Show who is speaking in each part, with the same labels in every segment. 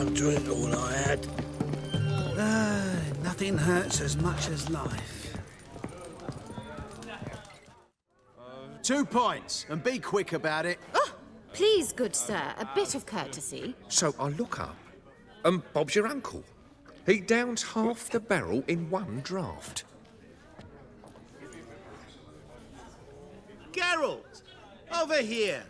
Speaker 1: Can't drink all I had.
Speaker 2: Nothing hurts as much as life.
Speaker 3: 2 points, and be quick about it.
Speaker 4: Please, good sir, a bit of courtesy.
Speaker 5: So I look up, and Bob's your uncle. He downs half the barrel in one draught.
Speaker 2: Geralt! Over here!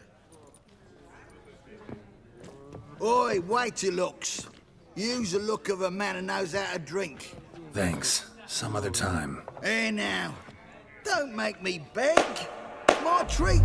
Speaker 1: Oi, wait your looks. Use the look of a man who knows how to drink.
Speaker 6: Thanks. Some other time.
Speaker 1: Here now. Don't make me beg. My treat.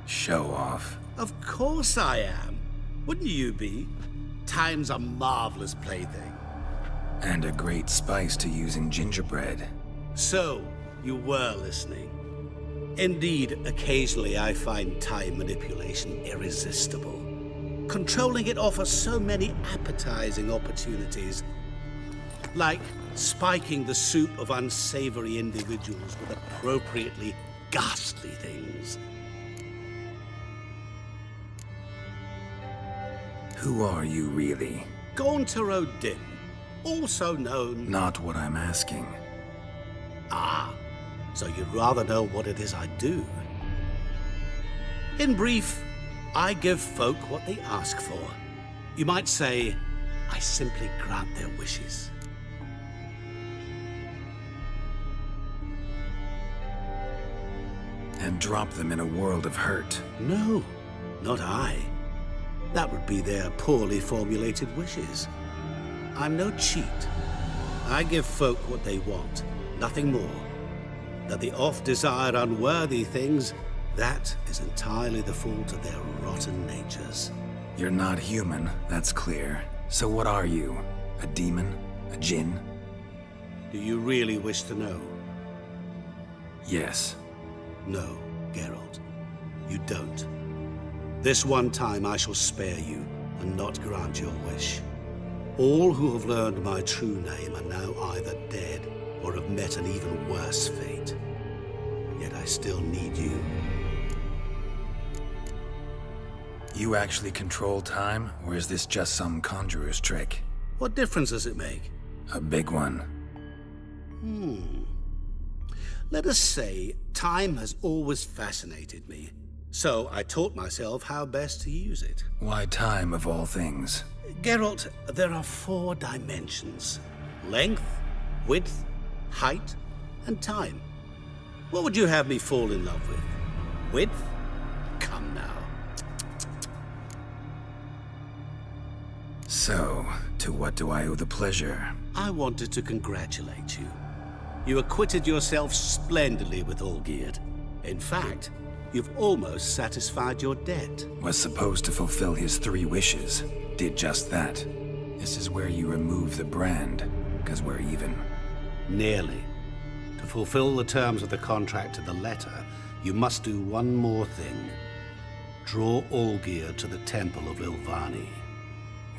Speaker 6: Show off.
Speaker 2: Of course I am. Wouldn't you be? Time's a marvelous plaything.
Speaker 6: And a great spice to use in gingerbread.
Speaker 2: So, you were listening. Indeed, occasionally I find time manipulation irresistible. Controlling it offers so many appetizing opportunities. Like spiking the soup of unsavory individuals with appropriately ghastly things.
Speaker 6: Who are you, really?
Speaker 2: Gaunter O'Dimm, also known...
Speaker 6: Not what I'm asking.
Speaker 2: Ah, so you'd rather know what it is I do. In brief, I give folk what they ask for. You might say, I simply grant their wishes.
Speaker 6: And drop them in a world of hurt.
Speaker 2: No, not I. That would be their poorly formulated wishes. I'm no cheat. I give folk what they want, nothing more. That they oft desire unworthy things, that is entirely the fault of their rotten natures.
Speaker 6: You're not human, that's clear. So what are you? A demon? A djinn?
Speaker 2: Do you really wish to know?
Speaker 6: Yes.
Speaker 2: No, Geralt. You don't. This one time I shall spare you and not grant your wish. All who have learned my true name are now either dead or have met an even worse fate. Yet I still need you.
Speaker 6: You actually control time, or is this just some conjurer's trick?
Speaker 2: What difference does it make?
Speaker 6: A big one.
Speaker 2: Let us say time has always fascinated me. So I taught myself how best to use it.
Speaker 6: Why time, of all things?
Speaker 2: Geralt, there are 4 dimensions. Length, width, height, and time. What would you have me fall in love with? Width? Come now.
Speaker 6: So, to what do I owe the pleasure?
Speaker 2: I wanted to congratulate you. You acquitted yourself splendidly with Olgeird. In fact, you've almost satisfied your debt.
Speaker 6: Was supposed to fulfill his 3 wishes. Did just that. This is where you remove the brand, because we're even.
Speaker 2: Nearly. To fulfill the terms of the contract to the letter, you must do one more thing. Draw Olgeird to the Temple of Ilvani.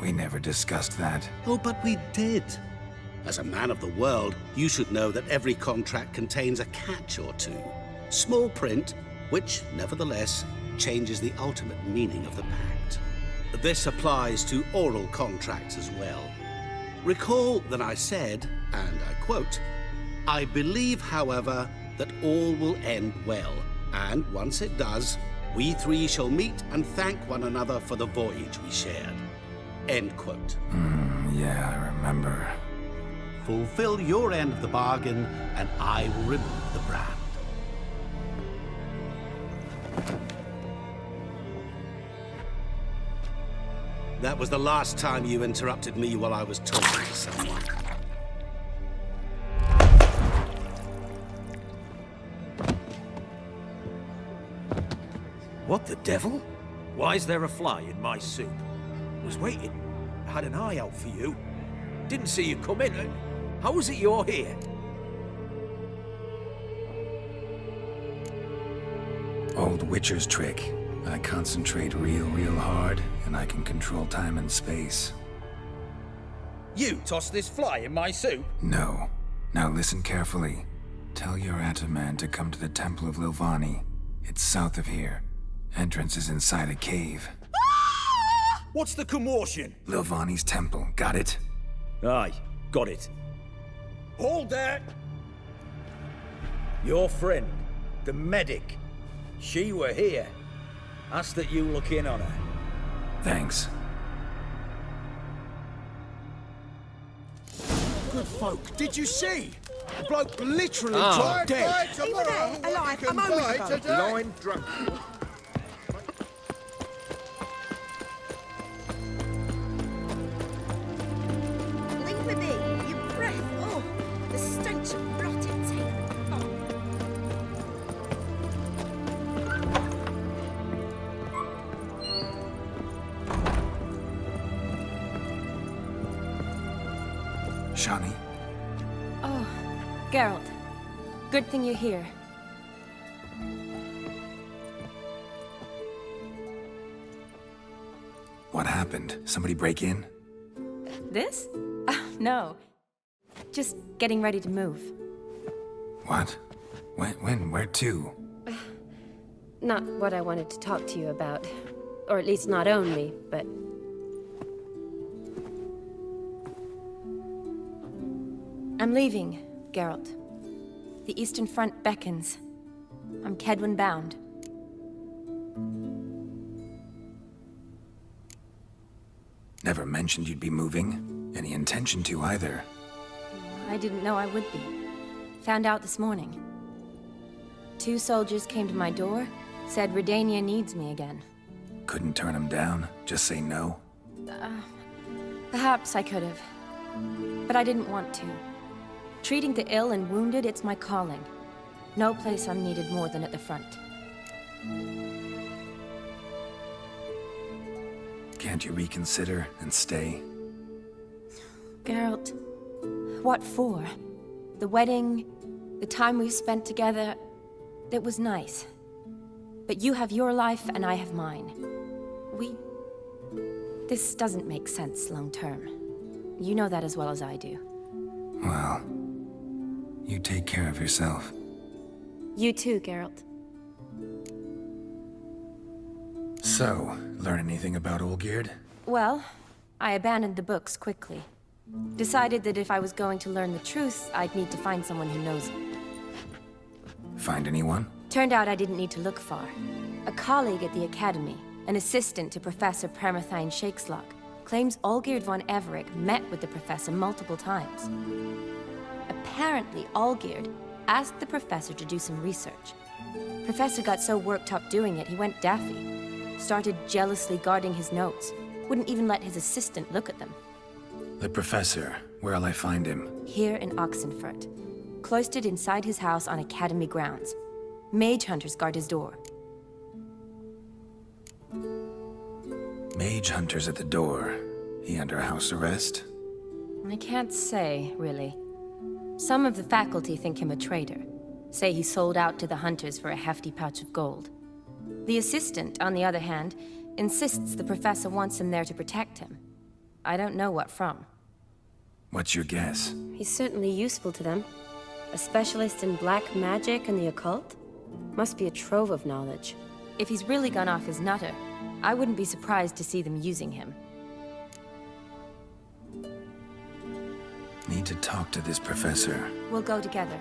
Speaker 6: We never discussed that.
Speaker 2: Oh, but we did. As a man of the world, you should know that every contract contains a catch or two. Small print, which, nevertheless, changes the ultimate meaning of the pact. This applies to oral contracts as well. Recall that I said, and I quote, "I believe, however, that all will end well, and once it does, we 3 shall meet and thank one another for the voyage we shared." End quote.
Speaker 6: Yeah, I remember.
Speaker 2: Fulfill your end of the bargain, and I will remove the brand. That was the last time you interrupted me while I was talking to someone.
Speaker 7: What the devil? Why is there a fly in my soup? Was waiting. Had an eye out for you. Didn't see you come in. How is it you're here?
Speaker 6: Old Witcher's trick. I concentrate real hard, and I can control time and space.
Speaker 8: You tossed this fly in my soup?
Speaker 6: No. Now listen carefully. Tell your Ataman to come to the Temple of Lilvani. It's south of here. Entrance is inside a cave.
Speaker 7: What's the commotion?
Speaker 6: Lilvani's temple, got it?
Speaker 7: Aye, got it. Hold that! Your friend, the medic, she were here. Ask that you look in on her.
Speaker 6: Thanks.
Speaker 3: Good folk, did you see? The bloke literally
Speaker 5: Ah.
Speaker 3: dropped dead.
Speaker 9: Alive, a moment ago.
Speaker 5: Line drunk.
Speaker 9: Leave with me. Your breath. Oh, the stench of rotting tape. Oh.
Speaker 6: Shani,
Speaker 10: Oh, Geralt. Good thing you're here.
Speaker 6: what happened? Somebody break in?
Speaker 10: This? No. Just getting ready to move.
Speaker 6: What? When? Where to?
Speaker 4: Not what I wanted to talk to you about. Or at least not only, but...
Speaker 10: I'm leaving, Geralt. The Eastern Front beckons. I'm Kedwin bound.
Speaker 6: Never mentioned you'd be moving. Any intention to either.
Speaker 10: I didn't know I would be. Found out this morning. 2 soldiers came to my door, said Redania needs me again.
Speaker 6: Couldn't turn him down? Just say no?
Speaker 10: Perhaps I could have. But I didn't want to. Treating the ill and wounded, it's my calling. No place I'm needed more than at the front.
Speaker 6: Can't you reconsider and stay?
Speaker 10: Geralt, what for? The wedding, the time we've spent together, it was nice. But you have your life and I have mine. This doesn't make sense long term. You know that as well as I do.
Speaker 6: Well, you take care of yourself.
Speaker 4: You too, Geralt.
Speaker 6: So, learn anything about Olgeird?
Speaker 10: Well, I abandoned the books quickly. Decided that if I was going to learn the truth, I'd need to find someone who knows it.
Speaker 6: Find anyone?
Speaker 10: Turned out I didn't need to look far. A colleague at the Academy, an assistant to Professor Permathine Shakeslock, claims Olgeird von Everec met with the professor multiple times. Apparently, Olgeird asked the professor to do some research. Professor got so worked up doing it, he went daffy. Started jealously guarding his notes. Wouldn't even let his assistant look at them.
Speaker 6: The professor. Where'll I find him?
Speaker 10: Here in Oxenfurt. Cloistered inside his house on Academy grounds. Mage hunters guard his door.
Speaker 6: Mage hunters at the door. He under house arrest?
Speaker 10: I can't say, really. Some of the faculty think him a traitor. Say he sold out to the hunters for a hefty pouch of gold. The assistant, on the other hand, insists the professor wants him there to protect him. I don't know what from.
Speaker 6: What's your guess?
Speaker 4: He's certainly useful to them. A specialist in black magic and the occult? Must be a trove of knowledge.
Speaker 10: If he's really gone off his nutter, I wouldn't be surprised to see them using him.
Speaker 6: Need to talk to this professor.
Speaker 10: We'll go together.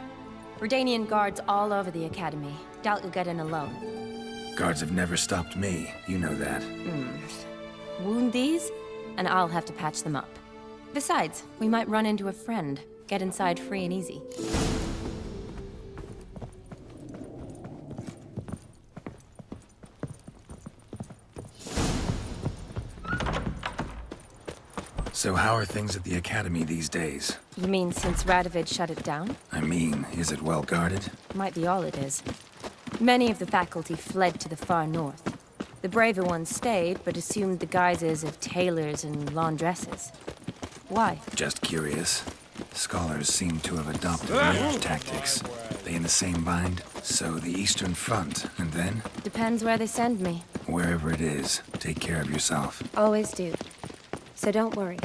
Speaker 10: Redanian guards all over the Academy. Doubt you'll get in alone.
Speaker 6: Guards have never stopped me. You know that.
Speaker 10: Wound these, and I'll have to patch them up. Besides, we might run into a friend. Get inside free and easy.
Speaker 6: So how are things at the Academy these days?
Speaker 10: You mean since Radovid shut it down?
Speaker 6: I mean, is it well guarded?
Speaker 10: Might be all it is. Many of the faculty fled to the far north. The braver ones stayed, but assumed the guises of tailors and laundresses. Why?
Speaker 6: Just curious. Scholars seem to have adopted mage tactics. They They in the same bind? So the Eastern Front, and then?
Speaker 10: Depends where they send me.
Speaker 6: Wherever it is, take care of yourself.
Speaker 4: Always do. So don't worry.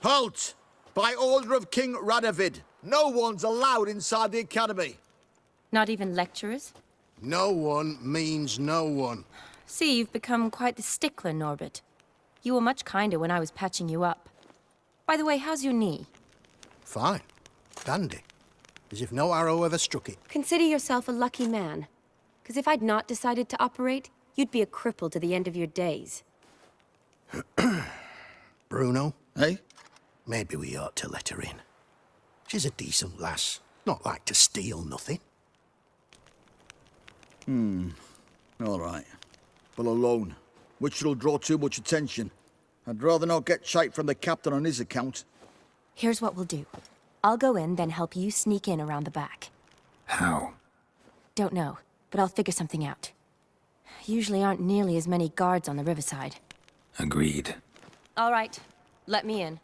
Speaker 1: Halt! By order of King Radovid, no one's allowed inside the academy.
Speaker 10: Not even lecturers?
Speaker 1: No one means no one.
Speaker 10: See, you've become quite the stickler, Norbert. You were much kinder when I was patching you up. By the way, how's your knee?
Speaker 1: Fine. Dandy. As if no arrow ever struck it.
Speaker 4: Consider yourself a lucky man. Because if I'd not decided to operate, you'd be a cripple to the end of your days.
Speaker 1: Bruno?
Speaker 8: Eh?
Speaker 1: Maybe we ought to let her in. She's a decent lass. Not like to steal nothing.
Speaker 8: All right. But alone, which will draw too much attention. I'd rather not get shite from the captain on his account.
Speaker 10: Here's what we'll do. I'll go in, then help you sneak in around the back.
Speaker 6: How?
Speaker 10: Don't know, but I'll figure something out. Usually aren't nearly as many guards on the riverside.
Speaker 6: Agreed.
Speaker 10: All right, let me in.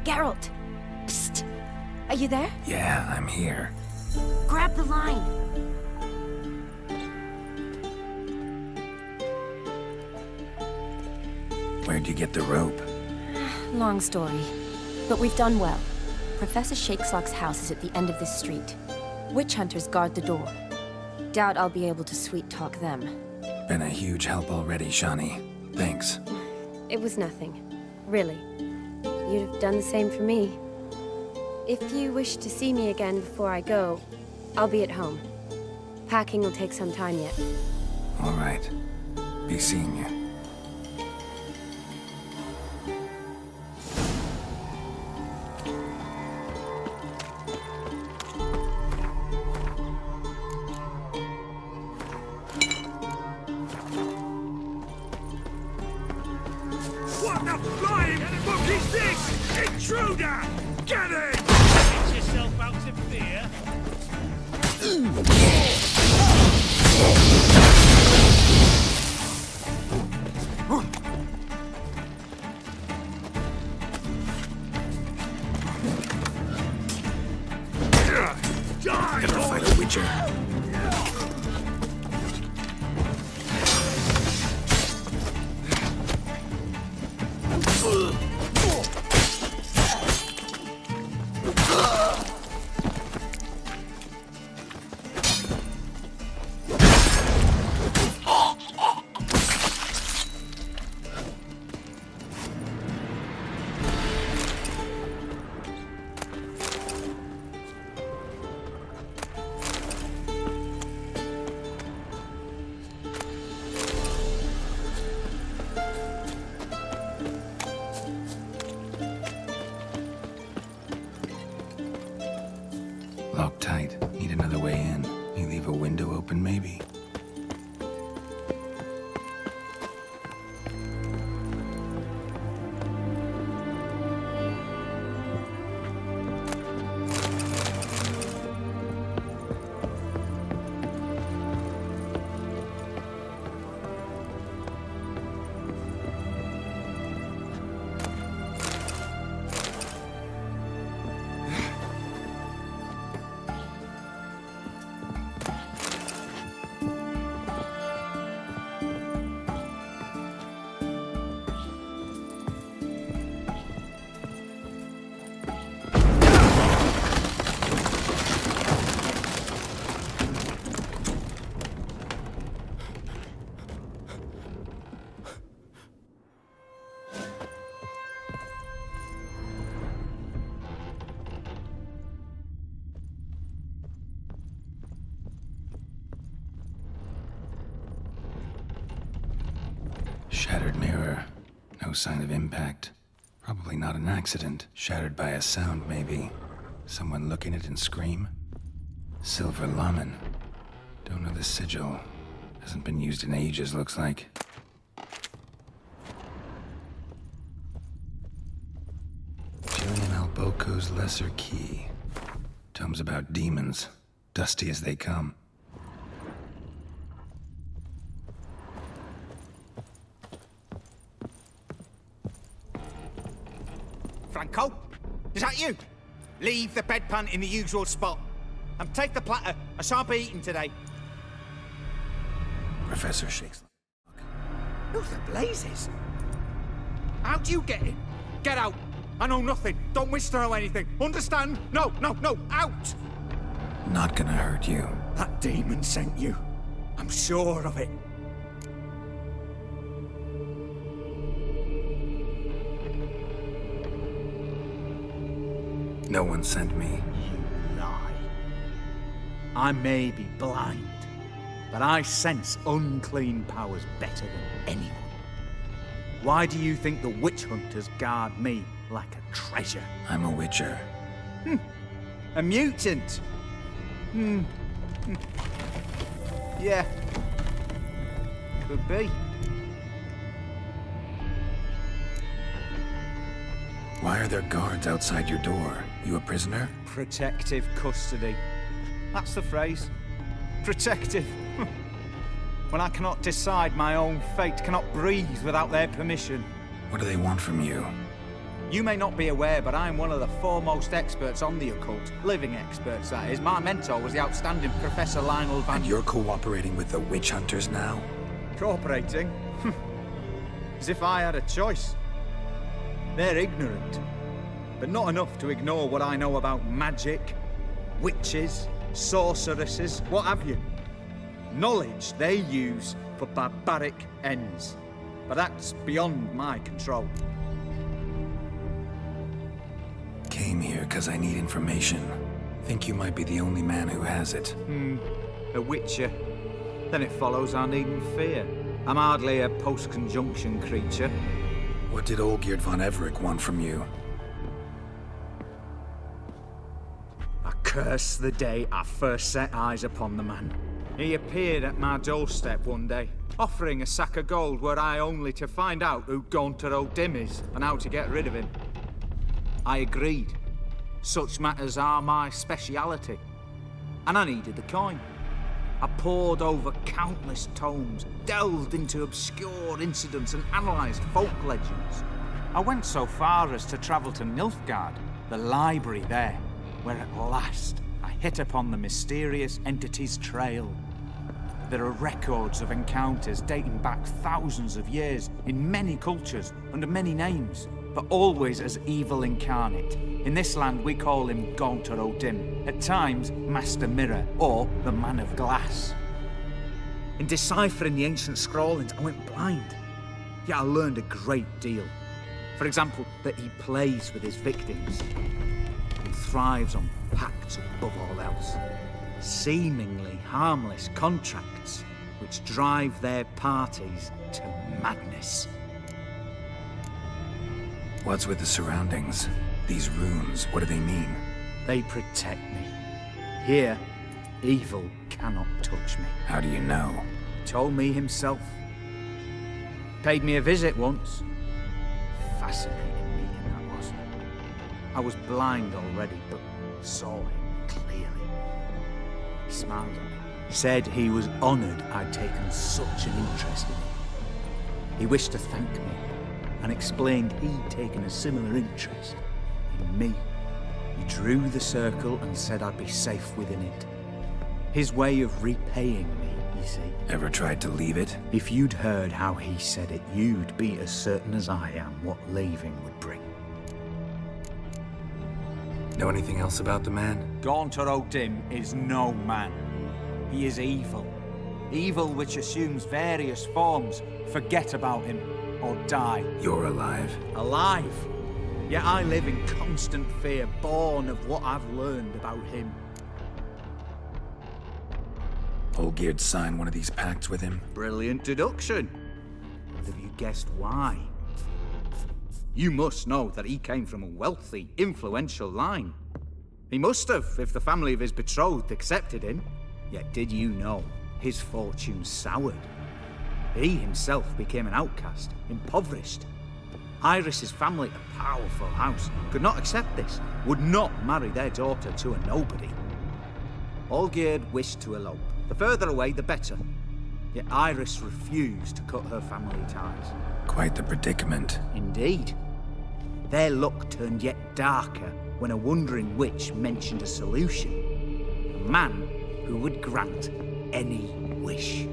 Speaker 10: Geralt! Psst! Are you there?
Speaker 6: Yeah, I'm here.
Speaker 10: Grab the line!
Speaker 6: Where'd you get the rope?
Speaker 10: Long story. But we've done well. Professor Shakeslock's house is at the end of this street. Witch hunters guard the door. Doubt I'll be able to sweet-talk them.
Speaker 6: Been a huge help already, Shani. Thanks.
Speaker 4: It was nothing. Really. You'd have done the same for me. If you wish to see me again before I go, I'll be at home. Packing will take some time yet.
Speaker 6: All right. Be seeing you.
Speaker 7: What the flying fuck is this? Intruder! Get it! Get yourself out of fear.
Speaker 6: Ever fight a witcher? Locked tight. Need another way in. You leave a window open, maybe? Shattered mirror. No sign of impact. Probably not an accident. Shattered by a sound, maybe. Someone look in it and scream? Silver Lamen. Don't know the sigil. Hasn't been used in ages, looks like. Julian Alboco's Lesser Key. Tomes about demons. Dusty as they come.
Speaker 11: Franco? Is that you? Leave the bedpan in the usual spot. And take the platter. I shan't be eating today.
Speaker 6: Professor Shakes.
Speaker 11: Who the blazes? How'd you get in? Get out. I know nothing. Don't wish to know anything. Understand? No, no, no. Out!
Speaker 6: Not gonna hurt you.
Speaker 11: That demon sent you. I'm sure of it.
Speaker 6: No one sent me.
Speaker 11: You lie. I may be blind, but I sense unclean powers better than anyone. Why do you think the witch hunters guard me like a treasure?
Speaker 6: I'm a witcher.
Speaker 11: A mutant? Yeah. Could be.
Speaker 6: Why are there guards outside your door? You a prisoner?
Speaker 11: Protective custody. That's the phrase. Protective. When I cannot decide my own fate, cannot breathe without their permission.
Speaker 6: What do they want from you?
Speaker 11: You may not be aware, but I'm one of the foremost experts on the occult. Living experts, that is. My mentor was the outstanding Professor Lionel Van...
Speaker 6: And you're cooperating with the witch hunters now?
Speaker 11: Cooperating? As if I had a choice. They're ignorant, but not enough to ignore what I know about magic, witches, sorceresses, what have you. Knowledge they use for barbaric ends, but that's beyond my control.
Speaker 6: Came here because I need information. Think you might be the only man who has it.
Speaker 11: A witcher. Then it follows I needn't fear. I'm hardly a post-conjunction creature.
Speaker 6: What did Olgeird von Everec want from you?
Speaker 11: I curse the day I first set eyes upon the man. He appeared at my doorstep one day, offering a sack of gold were I only to find out who Gaunter O'Dimm is and how to get rid of him. I agreed. Such matters are my speciality. And I needed the coin. I pored over countless tomes, delved into obscure incidents and analysed folk legends. I went so far as to travel to Nilfgaard, the library there, where at last I hit upon the mysterious entity's trail. There are records of encounters dating back thousands of years in many cultures under many names, but always as evil incarnate. In this land we call him Gaunter O'Dimm, at times Master Mirror or the Man of Glass. In deciphering the ancient scrawlings I went blind, yet I learned a great deal. For example, that he plays with his victims. He thrives on pacts above all else. Seemingly harmless contracts which drive their parties to madness.
Speaker 6: What's with the surroundings? These runes, what do they mean?
Speaker 11: They protect me. Here, evil cannot touch me.
Speaker 6: How do you know?
Speaker 11: Told me himself. Paid me a visit once. Fascinating meeting that was. I was blind already, but saw him clearly. He smiled at me. Said he was honoured I'd taken such an interest in him. He wished to thank me, and explained he'd taken a similar interest in me. He drew the circle and said I'd be safe within it. His way of repaying me, you see.
Speaker 6: Ever tried to leave it?
Speaker 11: If you'd heard how he said it, you'd be as certain as I am what leaving would bring.
Speaker 6: Know anything else about the man?
Speaker 11: Gaunter O'Dimm is no man. He is evil. Evil which assumes various forms. Forget about him, or die.
Speaker 6: You're alive.
Speaker 11: Alive? Yet I live in constant fear, born of what I've learned about him.
Speaker 6: Olgeird signed one of these pacts with him?
Speaker 11: Brilliant deduction. But have you guessed why? You must know that he came from a wealthy, influential line. He must have, if the family of his betrothed accepted him. Yet did you know his fortune soured? He himself became an outcast, impoverished. Iris's family, a powerful house, could not accept this, would not marry their daughter to a nobody. Olgeird wished to elope. The further away, the better. Yet Iris refused to cut her family ties.
Speaker 6: Quite the predicament.
Speaker 11: Indeed. Their luck turned yet darker when a wandering witch mentioned a solution. A man who would grant any wish.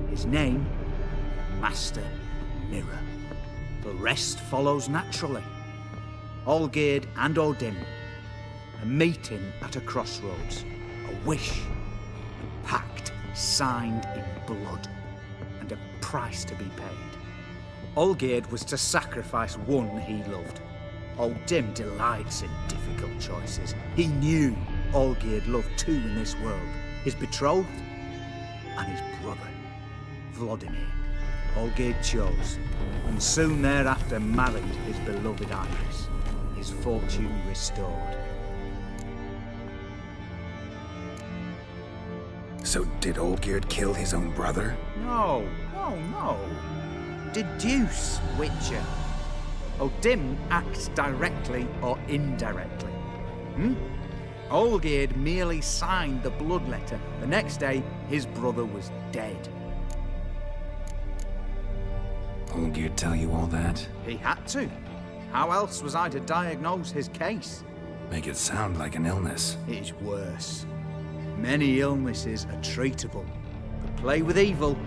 Speaker 11: His name, Master Mirror. The rest follows naturally. Olgeird and O'Dimm, a meeting at a crossroads, a wish, a pact signed in blood, and a price to be paid. Olgeird was to sacrifice one he loved. O'Dimm delights in difficult choices. He knew Olgeird loved two in this world, his betrothed and his brother, Vladimir. Olgeird chose, and soon thereafter married his beloved Iris, his fortune restored.
Speaker 6: So did Olgeird kill his own brother?
Speaker 11: No. Deduce, Witcher. O'Dimm acts directly or indirectly. Olgeird merely signed the blood letter. The next day, his brother was dead.
Speaker 6: Olgeird tell you all that?
Speaker 11: He had to. How else was I to diagnose his case?
Speaker 6: Make it sound like an illness.
Speaker 11: It is worse. Many illnesses are treatable, but play with evil,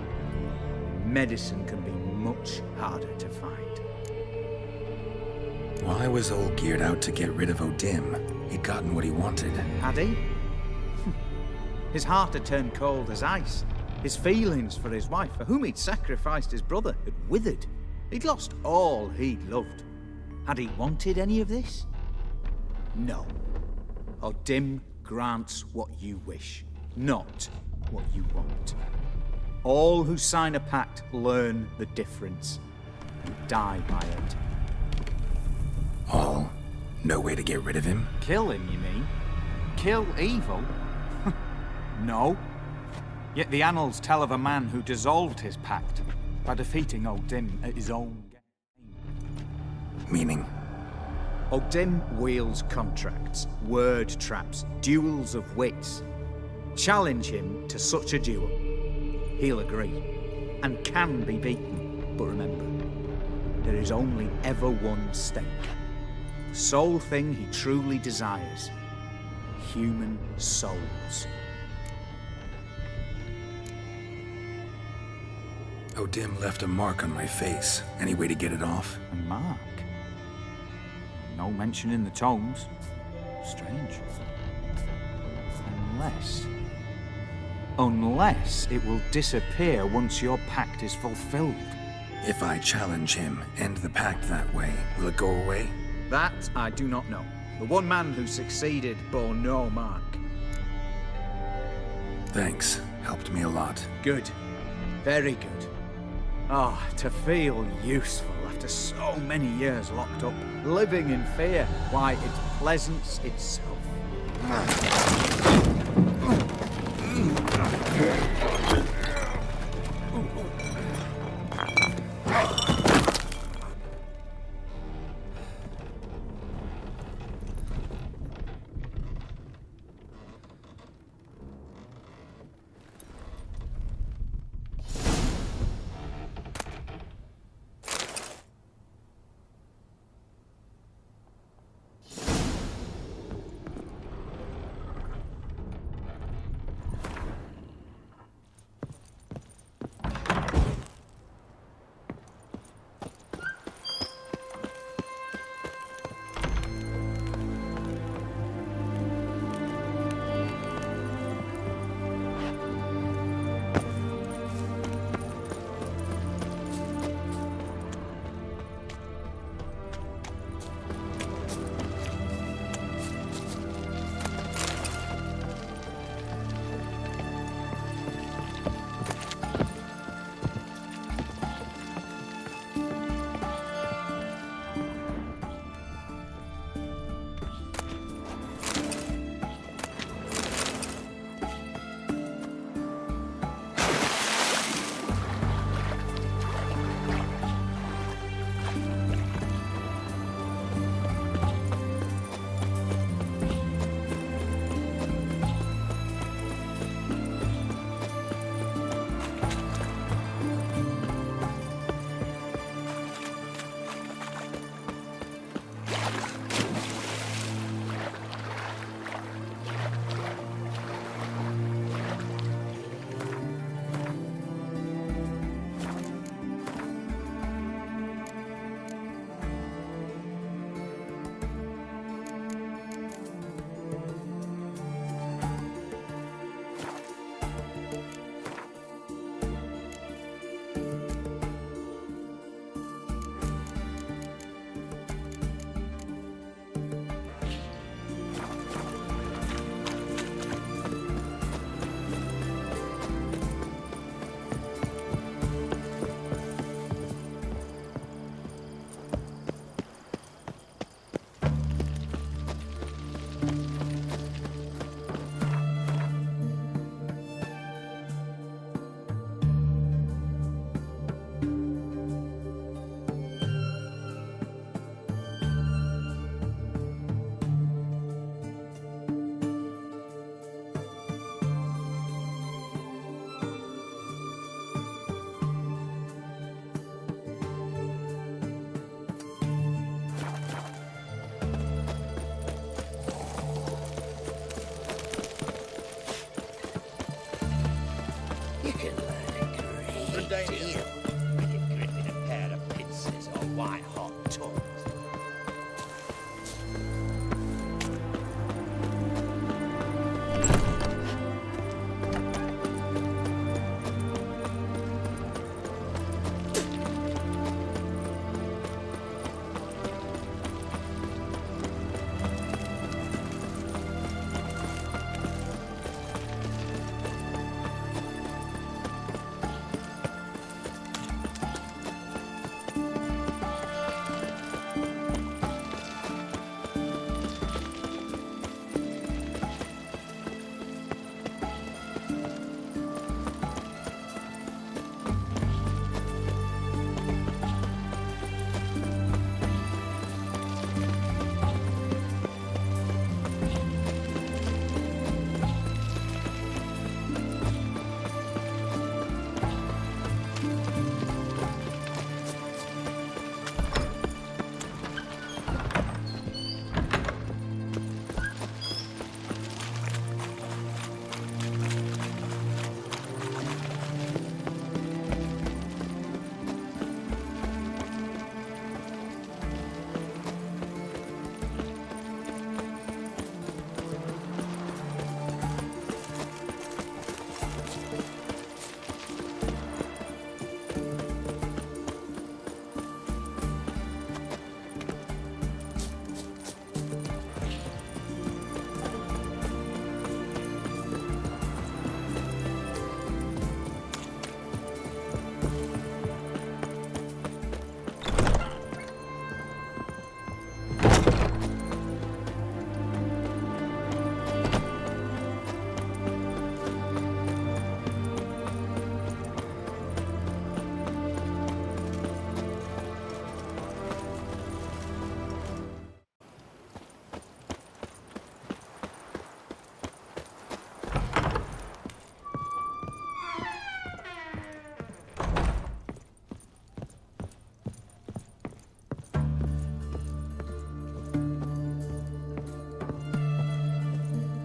Speaker 11: medicine can be much harder to find.
Speaker 6: Why was Olgeird out to get rid of O'Dimm? He'd gotten what he wanted.
Speaker 11: Had he? His heart had turned cold as ice. His feelings for his wife, for whom he'd sacrificed his brother, had withered. He'd lost all he'd loved. Had he wanted any of this? No. O'Dimm grants what you wish, not what you want. All who sign a pact learn the difference and die by it.
Speaker 6: All? No way to get rid of him?
Speaker 11: Kill him, you mean? Kill evil? No. Yet the annals tell of a man who dissolved his pact by defeating O'Dimm at his own game.
Speaker 6: Meaning?
Speaker 11: O'Dimm wields contracts, word traps, duels of wits. Challenge him to such a duel. He'll agree, and can be beaten. But remember, there is only ever one stake. The sole thing he truly desires. Human souls.
Speaker 6: O'Dimm left a mark on my face. Any way to get it off?
Speaker 11: A mark? No mention in the tomes. Strange. Unless it will disappear once your pact is fulfilled.
Speaker 6: If I challenge him, end the pact that way, will it go away?
Speaker 11: That I do not know. The one man who succeeded bore no mark.
Speaker 6: Thanks. Helped me a lot.
Speaker 11: Good. Very good. Ah, to feel useful after so many years locked up, living in fear. Why, it's pleasance itself.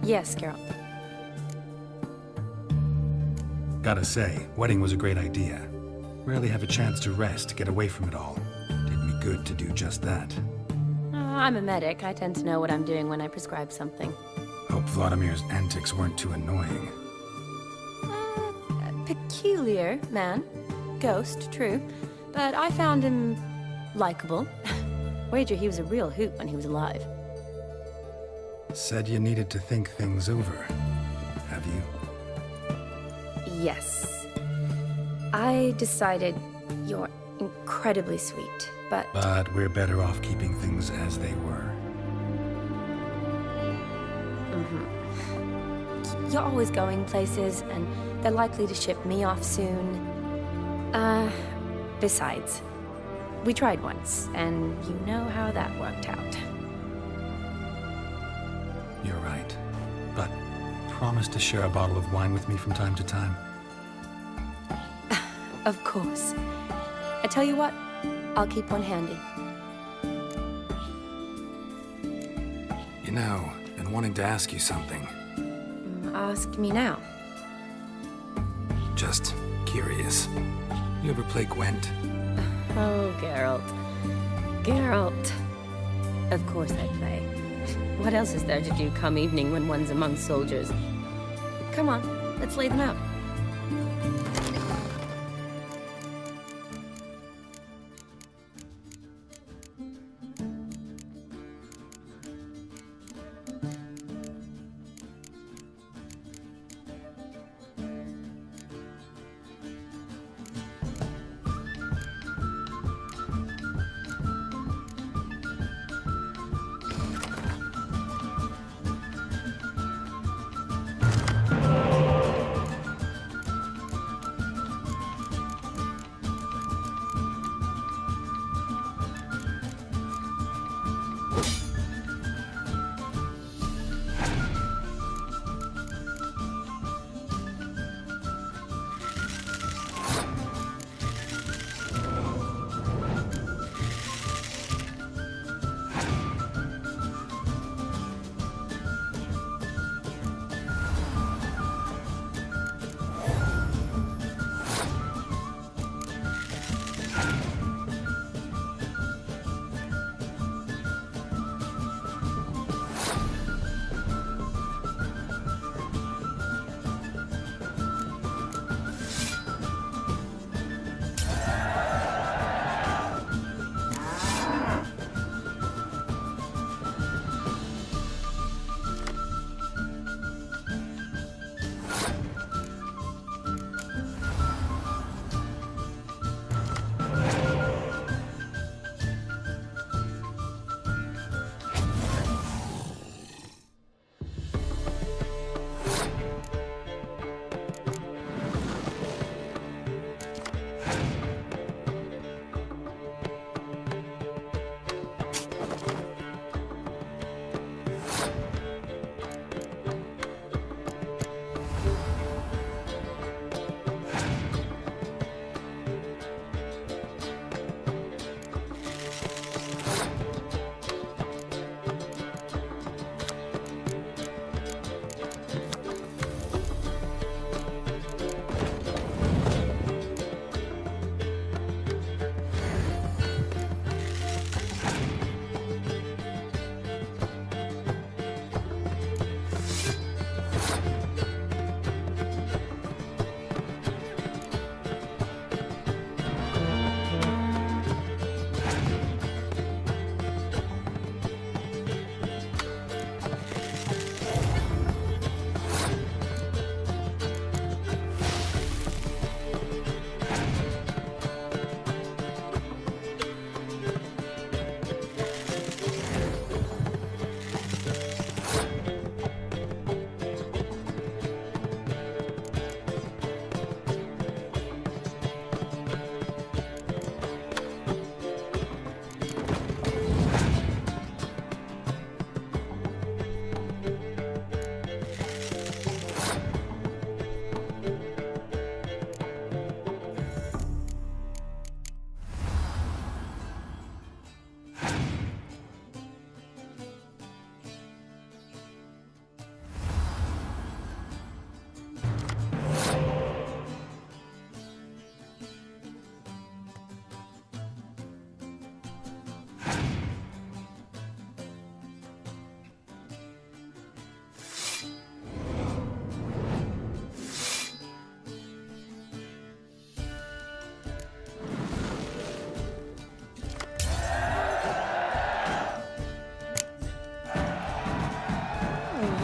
Speaker 10: Yes, Geralt.
Speaker 6: Gotta say, wedding was a great idea. Rarely have a chance to rest, get away from it all. Did me good to do just that.
Speaker 10: I'm a medic. I tend to know what I'm doing when I prescribe something.
Speaker 6: Hope Vladimir's antics weren't too annoying.
Speaker 10: Peculiar man. Ghost, true. But I found him likable. Wager he was a real hoot when he was alive.
Speaker 6: Said you needed to think things over. Have you?
Speaker 10: Yes. I decided you're incredibly sweet, but...
Speaker 6: But we're better off keeping things as they were.
Speaker 10: You're always going places, and they're likely to ship me off soon. Besides, we tried once, and you know how that worked out.
Speaker 6: You're right. But promise to share a bottle of wine with me from time to time.
Speaker 10: Of course. I tell you what, I'll keep one handy.
Speaker 6: You know, been wanting to ask you something.
Speaker 10: Ask me now.
Speaker 6: Just curious. You ever play Gwent?
Speaker 10: Oh, Geralt. Geralt. Of course I play. What else is there to do come evening when one's among soldiers? Come on, let's lay them out.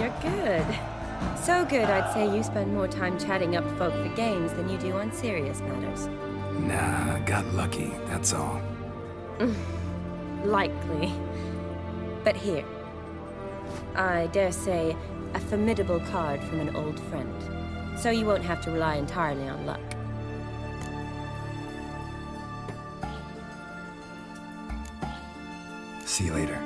Speaker 4: You're good. So good, I'd say you spend more time chatting up folk for games than you do on serious matters.
Speaker 6: Nah, got lucky, that's all.
Speaker 4: Likely. But here. I dare say, a formidable card from an old friend. So you won't have to rely entirely on luck.
Speaker 6: See you later.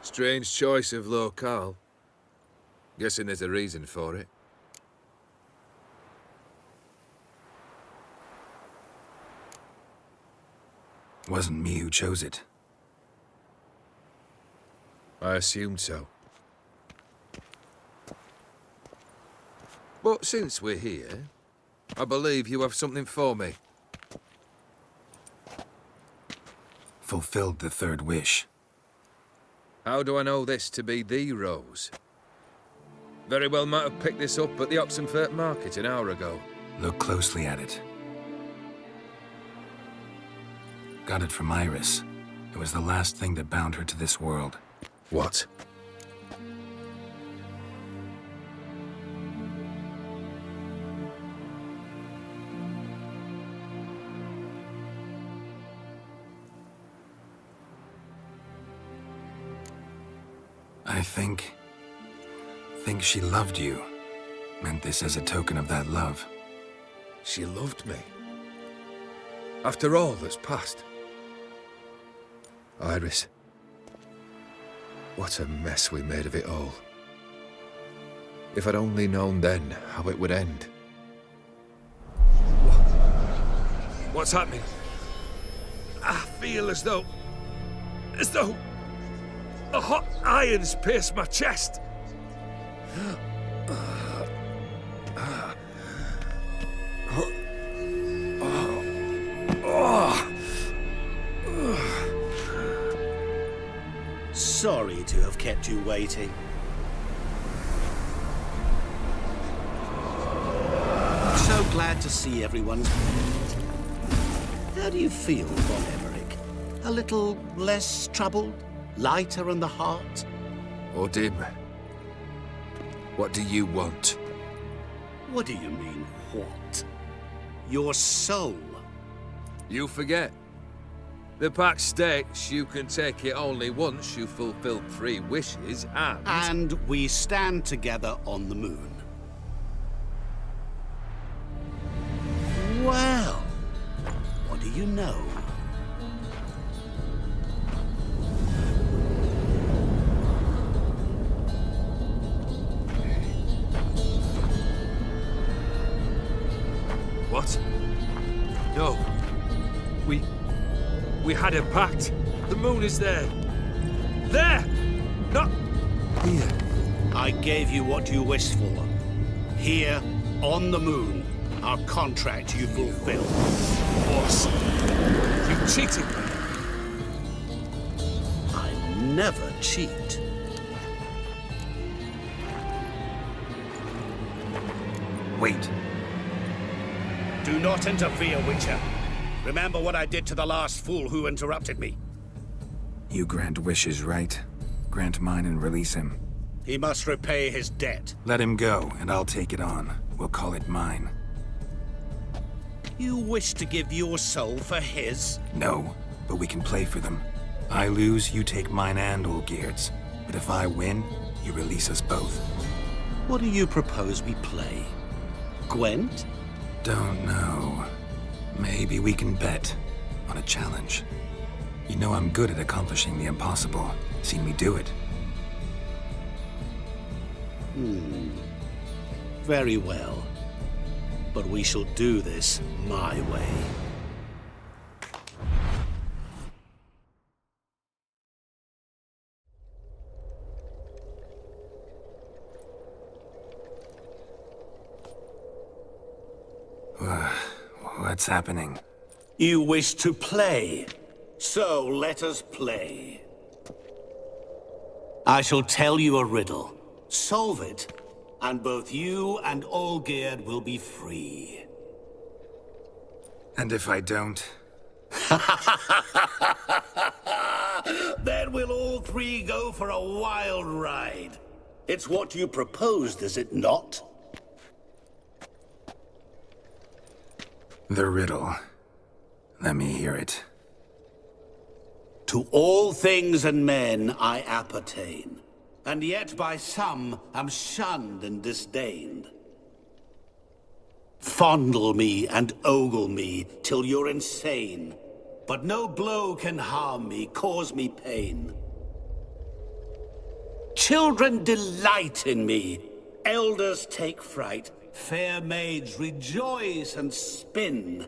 Speaker 5: Strange choice of locale. Guessing there's a reason for it.
Speaker 6: Wasn't me who chose it.
Speaker 5: I assumed so. But since we're here, I believe you have something for me.
Speaker 6: Fulfilled the third wish.
Speaker 5: How do I know this to be the rose? Very well might have picked this up at the Oxenfurt market an hour ago.
Speaker 6: Look closely at it. Got it from Iris. It was the last thing that bound her to this world.
Speaker 5: What?
Speaker 6: I think she loved you. Meant this as a token of that love.
Speaker 5: She loved me. After all that's passed. Iris. What a mess we made of it all. If I'd only known then how it would end. What's happening? I feel as though a hot iron's pierced my chest.
Speaker 2: Sorry to have kept you waiting. So glad to see everyone's met. How do you feel, von Everec? A little less troubled? Lighter in the heart?
Speaker 5: O'Dimm, what do you want?
Speaker 2: What do you mean, what? Your soul.
Speaker 5: You forget. The pact states you can take it only once you fulfill 3 wishes,
Speaker 2: And we stand together on the moon. Well, what do you know?
Speaker 5: What? No. We had a pact. The moon is there. There! Not here.
Speaker 2: I gave you what you wished for. Here, on the moon, our contract you fulfilled.
Speaker 5: Boss, you cheated me.
Speaker 2: I never cheat.
Speaker 6: Wait.
Speaker 2: Do not interfere, Witcher. Remember what I did to the last fool who interrupted me.
Speaker 6: You grant wishes, right? Grant mine and release him.
Speaker 2: He must repay his debt.
Speaker 6: Let him go, and I'll take it on. We'll call it mine.
Speaker 2: You wish to give your soul for his?
Speaker 6: No, but we can play for them. I lose, you take mine and Olgeird's. But if I win, you release us both.
Speaker 2: What do you propose we play? Gwent?
Speaker 6: Don't know. Maybe we can bet on a challenge. You know I'm good at accomplishing the impossible. Seen me do it.
Speaker 2: Very well. But we shall do this my way.
Speaker 6: What's happening?
Speaker 2: You wish to play, so let us play. I shall tell you a riddle. Solve it, and both you and Olgeird will be free.
Speaker 6: And if I don't?
Speaker 2: Then we'll all 3 go for a wild ride. It's what you proposed, is it not?
Speaker 6: The riddle. Let me hear it.
Speaker 2: To all things and men I appertain, and yet by some am shunned and disdained. Fondle me and ogle me till you're insane, but no blow can harm me, cause me pain. Children delight in me, elders take fright, fair maids rejoice and spin.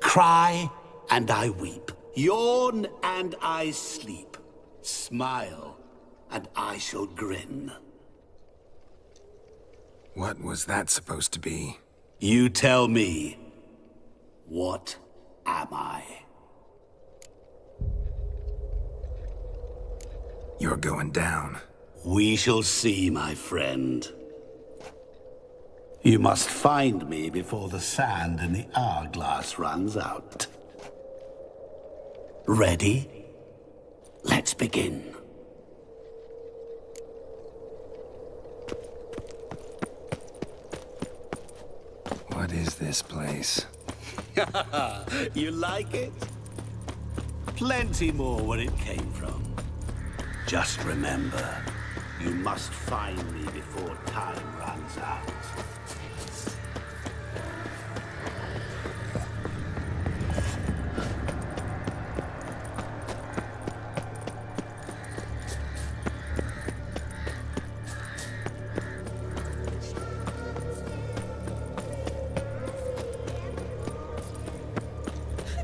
Speaker 2: Cry and I weep, yawn and I sleep, smile and I shall grin.
Speaker 6: What was that supposed to be?
Speaker 2: You tell me, what am I?
Speaker 6: You're going down.
Speaker 2: We shall see, my friend. You must find me before the sand in the hourglass runs out. Ready? Let's begin.
Speaker 6: What is this place?
Speaker 2: You like it? Plenty more where it came from. Just remember, you must find me before time runs out.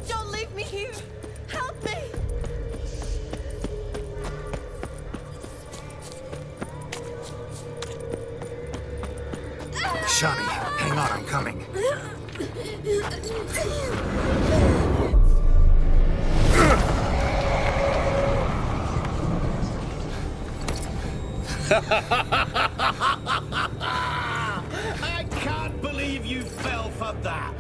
Speaker 9: Don't leave me here! Help me!
Speaker 6: Shani, hang on, I'm coming.
Speaker 2: I can't believe you fell for that!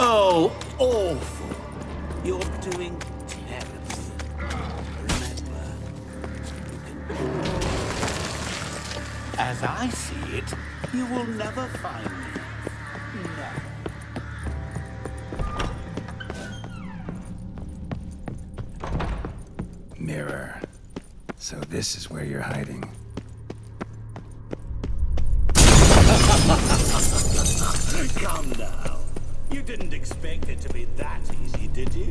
Speaker 2: Oh, awful. You're doing terribly. Remember, as I see it, you will never find me. No.
Speaker 6: Mirror. So this is where you're hiding.
Speaker 2: Come now. You didn't expect it to be that easy, did you?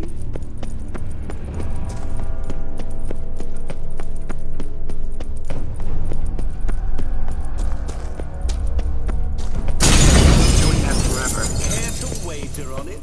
Speaker 6: Doing that forever.
Speaker 2: Care to wager on it?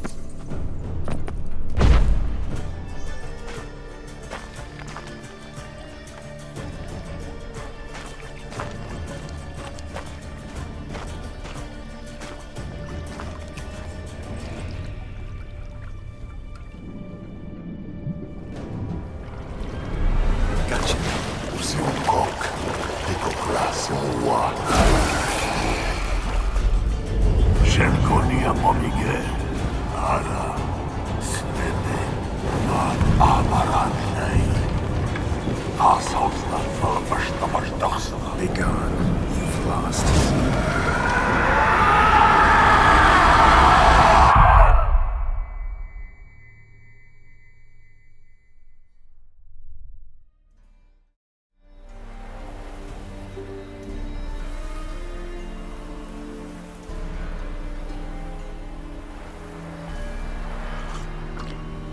Speaker 6: Be gone. You've lost.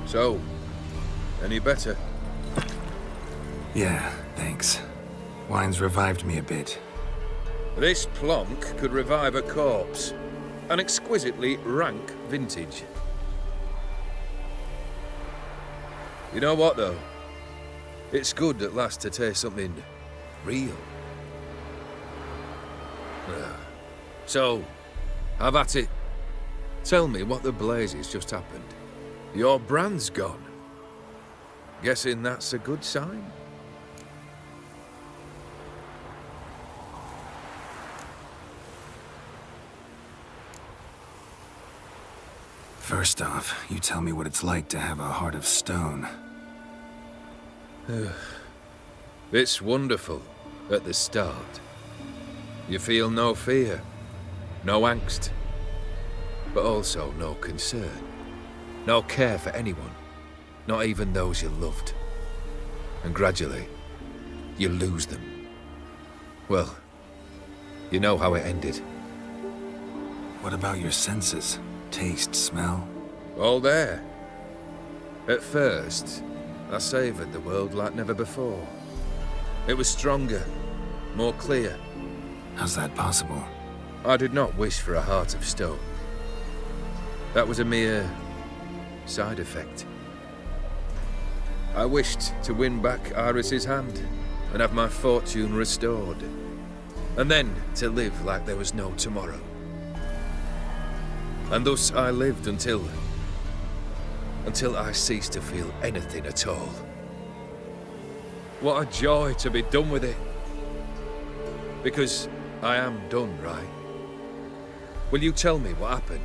Speaker 5: So, any better?
Speaker 6: Yeah, thanks. Wine's revived me a bit.
Speaker 5: This plonk could revive a corpse. An exquisitely rank vintage. You know what, though? It's good at last to taste something real. So, have at it. Tell me what the blazes just happened. Your brand's gone. Guessing that's a good sign?
Speaker 6: First off, you tell me what it's like to have a heart of stone.
Speaker 5: It's wonderful at the start. You feel no fear, no angst, but also no concern, no care for anyone, not even those you loved. And gradually, you lose them. Well, you know how it ended.
Speaker 6: What about your senses? Taste, smell?
Speaker 5: All there. At first, I savoured the world like never before. It was stronger, more clear.
Speaker 6: How's that possible?
Speaker 5: I did not wish for a heart of stone. That was a mere side effect. I wished to win back Iris's hand and have my fortune restored. And then to live like there was no tomorrow. And thus I lived until I ceased to feel anything at all. What a joy to be done with it. Because I am done, right? Will you tell me what happened?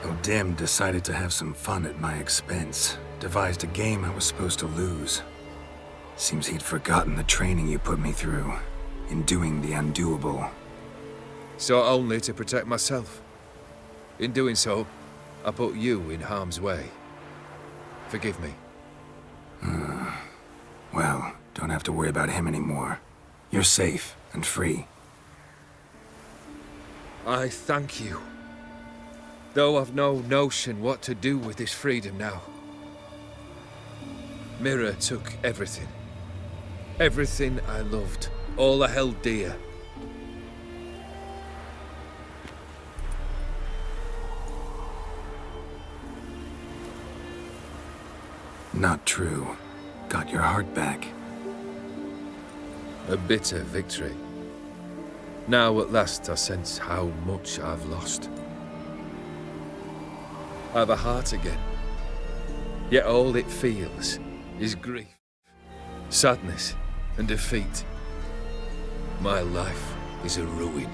Speaker 6: O'Dimm decided to have some fun at my expense. Devised a game I was supposed to lose. Seems he'd forgotten the training you put me through in doing the undoable.
Speaker 5: So only to protect myself. In doing so, I put you in harm's way. Forgive me.
Speaker 6: Well, don't have to worry about him anymore. You're safe and free.
Speaker 5: I thank you. Though I've no notion what to do with this freedom now. Mirror took everything. Everything I loved. All I held dear.
Speaker 6: Not true. Got your heart back.
Speaker 5: A bitter victory. Now at last I sense how much I've lost. I've a heart again, yet all it feels is grief, sadness, and defeat. My life is a ruin.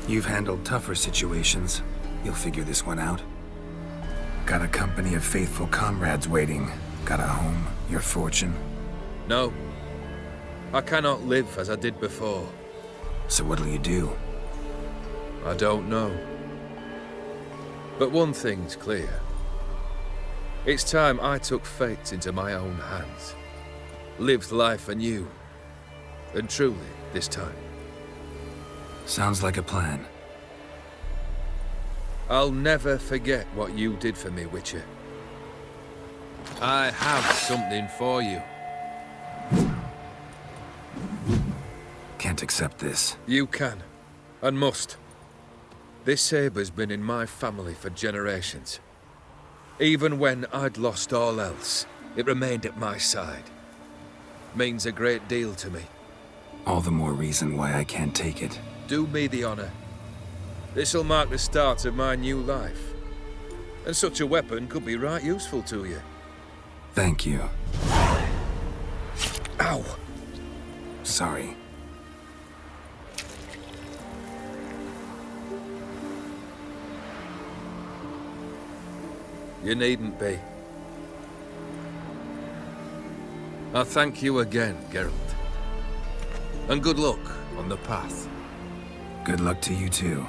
Speaker 6: You've handled tougher situations. You'll figure this one out. Got a company of faithful comrades waiting. Got a home, your fortune.
Speaker 5: No, I cannot live as I did before.
Speaker 6: So what'll you do?
Speaker 5: I don't know. But one thing's clear. It's time I took fate into my own hands. Lived life anew. And truly, this time.
Speaker 6: Sounds like a plan.
Speaker 5: I'll never forget what you did for me, Witcher. I have something for you.
Speaker 6: Can't accept this.
Speaker 5: You can, and must. This sabre's been in my family for generations. Even when I'd lost all else, it remained at my side. Means a great deal to me.
Speaker 6: All the more reason why I can't take it.
Speaker 5: Do me the honor. This'll mark the start of my new life. And such a weapon could be right useful to you.
Speaker 6: Thank you.
Speaker 5: Ow!
Speaker 6: Sorry.
Speaker 5: You needn't be. I thank you again, Geralt. And good luck on the path.
Speaker 6: Good luck to you too.